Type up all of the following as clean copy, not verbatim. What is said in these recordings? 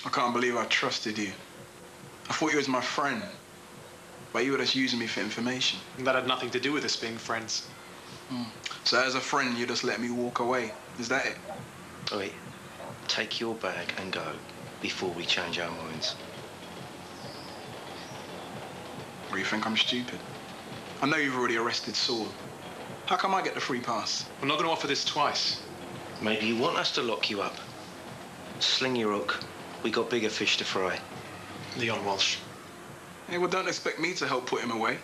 I can't believe I trusted you. I thought you was my friend. But you were just using me for information. And that had nothing to do with us being friends. So as a friend, you just let me walk away. Is that it? Oi, take your bag and go before we change our minds. Or you think I'm stupid? I know you've already arrested Saul. How come I get the free pass? I'm not going to offer this twice. Maybe you want us to lock you up. Sling your hook. We got bigger fish to fry. Leon Walsh. Hey, well, don't expect me to help put him away.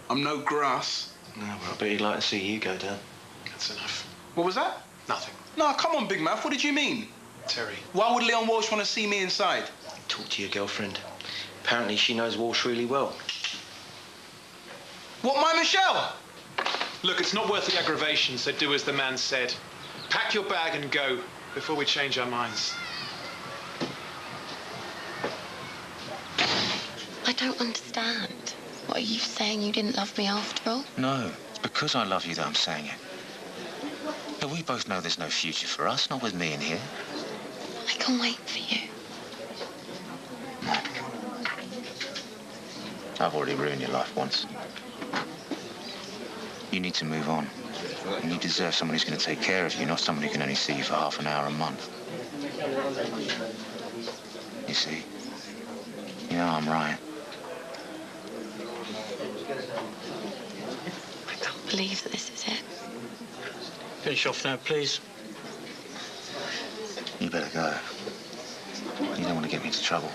I'm no grass. No, well, I bet he'd like to see you go down. That's enough. What was that? Nothing. No, come on, big mouth. What did you mean? Terry. Why would Leon Walsh want to see me inside? Talk to your girlfriend. Apparently she knows Walsh really well. What, my Michelle? Look, it's not worth the aggravation, so do as the man said. Pack your bag and go before we change our minds. I don't understand. What, are you saying you didn't love me after all? No, it's because I love you that I'm saying it. But we both know there's no future for us, not with me in here. I can wait for you. No. I've already ruined your life once. You need to move on. And you deserve someone who's going to take care of you, not someone who can only see you for half an hour a month. You see? You know I'm right. I can't believe that this is it. Finish off now, please. You better go. You don't want to get me into trouble.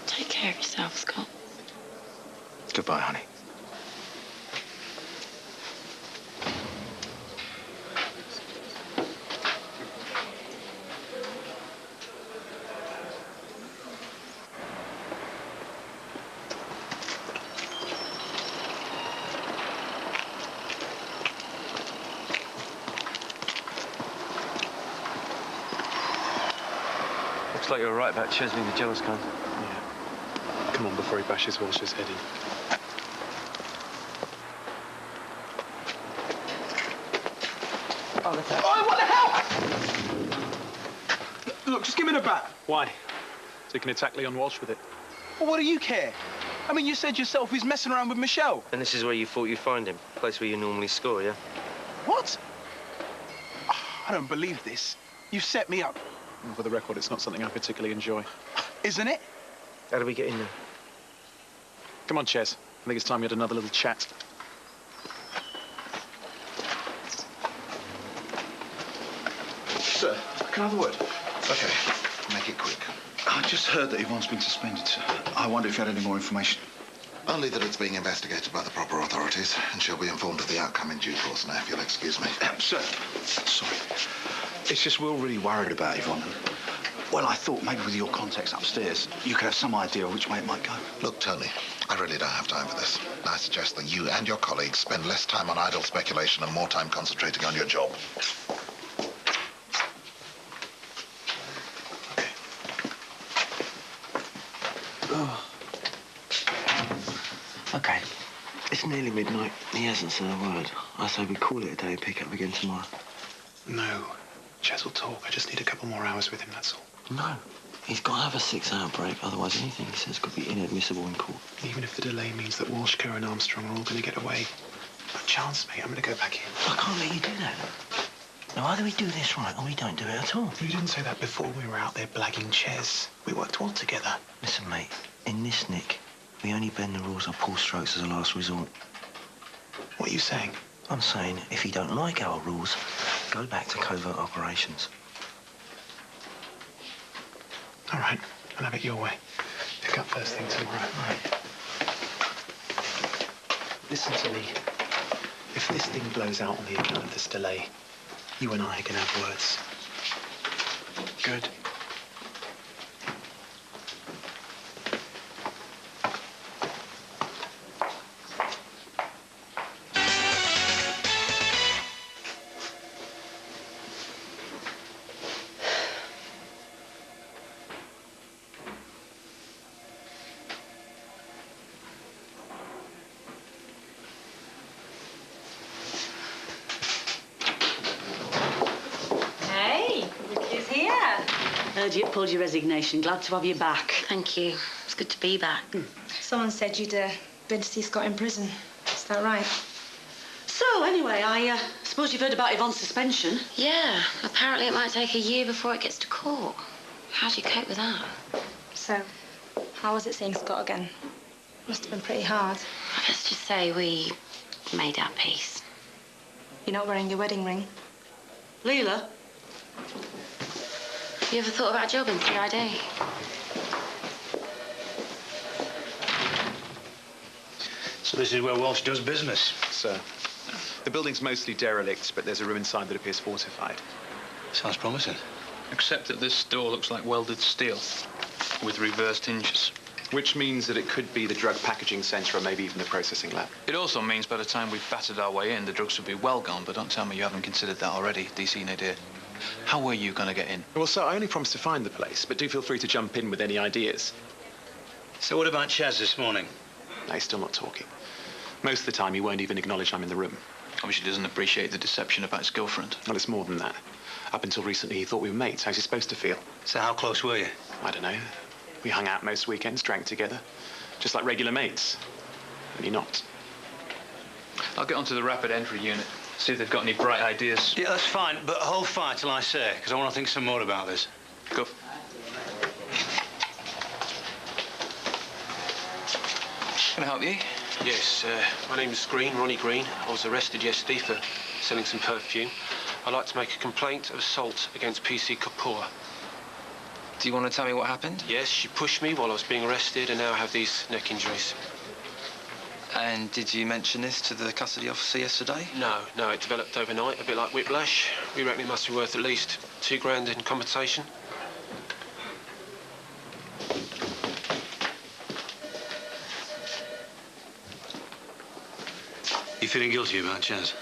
Take care of yourself, Scott. Goodbye, honey. Looks like you're right about Chesney the jealous cunt. Yeah. Come on before he bashes Walsh's head in. Oh, look at what the hell? Look, just give me the bat. Why? So you can attack Leon Walsh with it. Well, what do you care? I mean, you said yourself he's messing around with Michelle. And this is where you thought you'd find him? Place where you normally score, yeah? What? Oh, I don't believe this. You've set me up. And for the record, it's not something I particularly enjoy. Isn't it? How do we get in there? Come on, Ches. I think it's time we had another little chat. Sir, can I have a word? Okay, make it quick. I just heard that Yvonne's been suspended, sir. I wonder if you had any more information. Only that it's being investigated by the proper authorities, and she'll be informed of the outcome in due course now, if you'll excuse me. Sir, sorry. It's just we're all really worried about Yvonne. Well, I thought maybe with your contacts upstairs, you could have some idea of which way it might go. Look, Tony, I really don't have time for this. I suggest that you and your colleagues spend less time on idle speculation and more time concentrating on your job. Okay. It's nearly midnight. He hasn't said a word. I say we call it a day and pick up again tomorrow. No. Ches will talk. I just need a couple more hours with him, that's all. No. He's got to have a 6-hour break. Otherwise, anything he says could be inadmissible in court. Even if the delay means that Walsh, Kerr and Armstrong are all going to get away. No chance, mate. I'm going to go back in. I can't let you do that. Now, either we do this right or we don't do it at all. You didn't say that before we were out there blagging Ches. We worked well together. Listen, mate. In this nick, we only bend the rules or pull strokes as a last resort. What are you saying? I'm saying, if you don't like our rules, go back to covert operations. All right, I'll have it your way. Pick up first thing tomorrow. Right. Listen to me. If this thing blows out on the account of this delay, you and I are going to have words. Good. Heard you pulled your resignation. Glad to have you back. Thank you. It's good to be back. Someone said you'd been to see Scott in prison. Is that right? So, anyway, I suppose you've heard about Yvonne's suspension. Yeah, apparently it might take a year before it gets to court. How do you cope with that? So, how was it seeing Scott again? Must have been pretty hard. Let's just say we made our peace. You're not wearing your wedding ring. Leela? You ever thought about a job in CID? So this is where Walsh does business? Sir, the building's mostly derelict, but there's a room inside that appears fortified. Sounds promising. Except that this door looks like welded steel with reversed hinges. Which means that it could be the drug packaging centre or maybe even the processing lab. It also means by the time we've battered our way in, the drugs will be well gone, but don't tell me you haven't considered that already, DC Nadir. How were you going to get in? Well, sir, I only promised to find the place, but do feel free to jump in with any ideas. So what about Chaz this morning? No, he's still not talking. Most of the time, he won't even acknowledge I'm in the room. Obviously doesn't appreciate the deception about his girlfriend. Well, it's more than that. Up until recently, he thought we were mates. How's he supposed to feel? So how close were you? I don't know. We hung out most weekends, drank together. Just like regular mates. Only not. I'll get onto the rapid entry unit, see if they've got any bright ideas. Yeah, that's fine, but hold fire till I say, because I want to think some more about this. Go. Can I help you? Yes, my name's Green, Ronnie Green. I was arrested yesterday for selling some perfume. I'd like to make a complaint of assault against PC Kapoor. Do you want to tell me what happened? Yes, she pushed me while I was being arrested, and now I have these neck injuries. And did you mention this to the custody officer yesterday? No, it developed overnight, a bit like whiplash. We reckon it must be worth at least $2 grand in compensation. You feeling guilty about Chaz?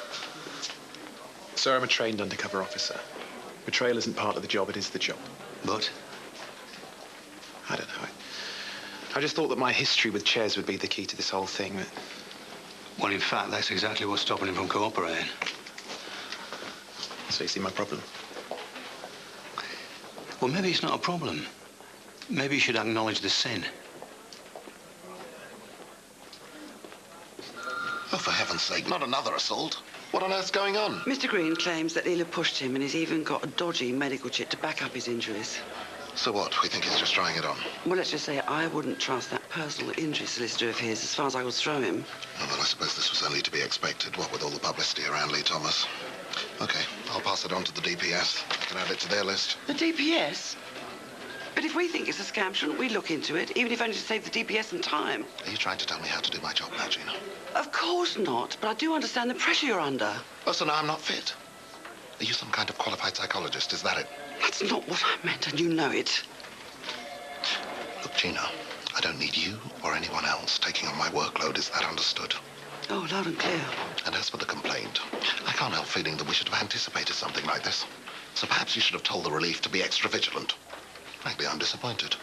Sir, I'm a trained undercover officer. Betrayal isn't part of the job, it is the job. But? I don't know. I just thought that my history with Chez would be the key to this whole thing. But... Well, in fact, that's exactly what's stopping him from cooperating. So you see my problem? Well, maybe it's not a problem. Maybe you should acknowledge the sin. Oh, for heaven's sake, not another assault. What on earth's going on? Mr. Green claims that Leela pushed him and he's even got a dodgy medical chit to back up his injuries. So what? We think he's just trying it on? Well, let's just say I wouldn't trust that personal injury solicitor of his as far as I would throw him. Oh, well, I suppose this was only to be expected, what with all the publicity around Lee Thomas. OK, I'll pass it on to the DPS. I can add it to their list. The DPS? But if we think it's a scam, shouldn't we look into it, even if only to save the DPS some time? Are you trying to tell me how to do my job now, Gina? Of course not, but I do understand the pressure you're under. Oh, so now I'm not fit? Are you some kind of qualified psychologist? Is that it? That's not what I meant, and you know it. Look, Gina, I don't need you or anyone else taking on my workload. Is that understood? Oh, loud and clear. And as for the complaint, I can't help feeling that we should have anticipated something like this. So perhaps you should have told the relief to be extra vigilant. Frankly, I'm disappointed.